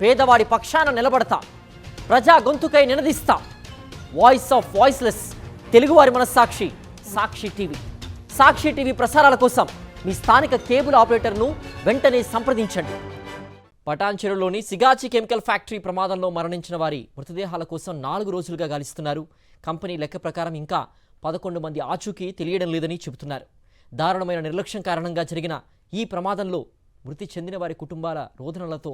పేదవాడి పక్షాన నిలబడతా, ప్రజా గొంతుకై నినదిస్తా. వాయిస్ ఆఫ్ వాయిస్లెస్, తెలుగువారి మనస్సాక్షి, సాక్షి టీవీ. సాక్షి టీవీ ప్రసారాల కోసం మీ స్థానిక కేబుల్ ఆపరేటర్ను వెంటనే సంప్రదించండి. పటాన్చెరులోని సిగాచి కెమికల్ ఫ్యాక్టరీ ప్రమాదంలో మరణించిన వారి మృతదేహాల కోసం 4 రోజులుగా గాలిస్తున్నారు. కంపెనీ లెక్క ప్రకారం ఇంకా 11 మంది ఆచూకీ తెలియడం లేదని చెబుతున్నారు. దారుణమైన నిర్లక్ష్యం కారణంగా జరిగిన ఈ ప్రమాదంలో మృతి చెందిన వారి కుటుంబాల రోదనలతో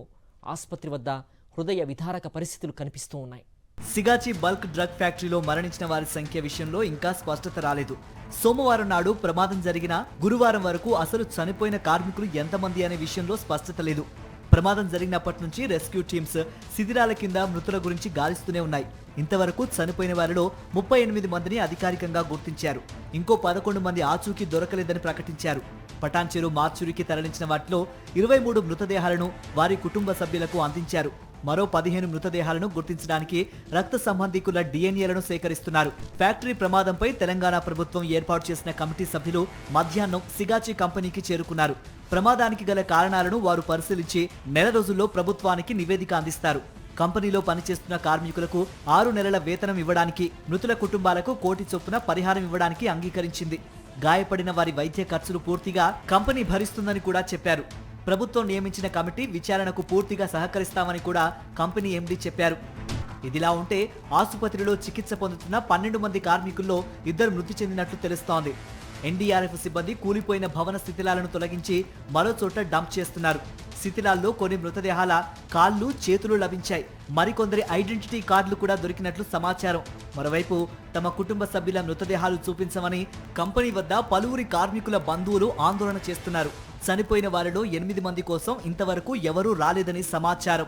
ఆసుపత్రి వద్ద హృదయ విదారక పరిస్థితులు కనిపిస్తూ ఉన్నాయి. సిగాచి బల్క్ డ్రగ్ ఫ్యాక్టరీలో మరణించిన వారి సంఖ్య విషయంలో ఇంకా స్పష్టత రాలేదు. సోమవారం నాడు ప్రమాదం జరిగిన గురువారం వరకు అసలు చనిపోయిన కార్మికులు ఎంతమంది అనే విషయంలో స్పష్టత లేదు. ప్రమాదం జరిగినప్పటి నుంచి రెస్క్యూ టీమ్స్ శిథిరాల కింద మృతుల గురించి గాలిస్తూనే ఉన్నాయి. ఇంతవరకు చనిపోయిన వారిలో 38 మందిని అధికారికంగా గుర్తించారు. ఇంకో 11 మంది ఆచూకీ దొరకలేదని ప్రకటించారు. పటాన్చెరు మార్చురికి తరలించిన వాటిలో 23 మృతదేహాలను వారి కుటుంబ సభ్యులకు అందించారు. మరో 15 మృతదేహాలను గుర్తించడానికి రక్త సంబంధికుల డిఎన్ఏలను సేకరిస్తున్నారు. ఫ్యాక్టరీ ప్రమాదంపై తెలంగాణ ప్రభుత్వం ఏర్పాటు చేసిన కమిటీ సభ్యులు మధ్యాహ్నం సిగాచి కంపెనీకి చేరుకున్నారు. ప్రమాదానికి గల కారణాలను వారు పరిశీలించి నెల రోజుల్లో ప్రభుత్వానికి నివేదిక అందిస్తారు. కంపెనీలో పనిచేస్తున్న కార్మికులకు 6 నెలల వేతనం ఇవ్వడానికి, మృతుల కుటుంబాలకు 1 కోటి చొప్పున పరిహారం ఇవ్వడానికి అంగీకరించింది. గాయపడిన వారి వైద్య ఖర్చులు పూర్తిగా కంపెనీ భరిస్తుందని కూడా చెప్పారు. ప్రభుత్వం నియమించిన కమిటీ విచారణకు పూర్తిగా సహకరిస్తామని కూడా కంపెనీ ఎండీ చెప్పారు. ఇదిలా ఉంటే ఆసుపత్రిలో చికిత్స పొందుతున్న 12 మంది కార్మికుల్లో 2 మృతి చెందినట్లు తెలుస్తోంది. ఎన్డీఆర్ఎఫ్ సిబ్బంది కూలిపోయిన భవన శిథిలాలను తొలగించి మరో చోట డంప్ చేస్తున్నారు. శిథిలాల్లో కొన్ని మృతదేహాల కాళ్ళు, చేతులు లభించాయి. మరికొందరి ఐడెంటిటీ కార్డులు కూడా దొరికినట్లు సమాచారం. మరోవైపు తమ కుటుంబ సభ్యుల మృతదేహాలు చూపించమని కంపెనీ వద్ద పలువురి కార్మికుల బంధువులు ఆందోళన చేస్తున్నారు. చనిపోయిన వారిలో 8 మంది కోసం ఇంతవరకు ఎవరూ రాలేదని సమాచారం.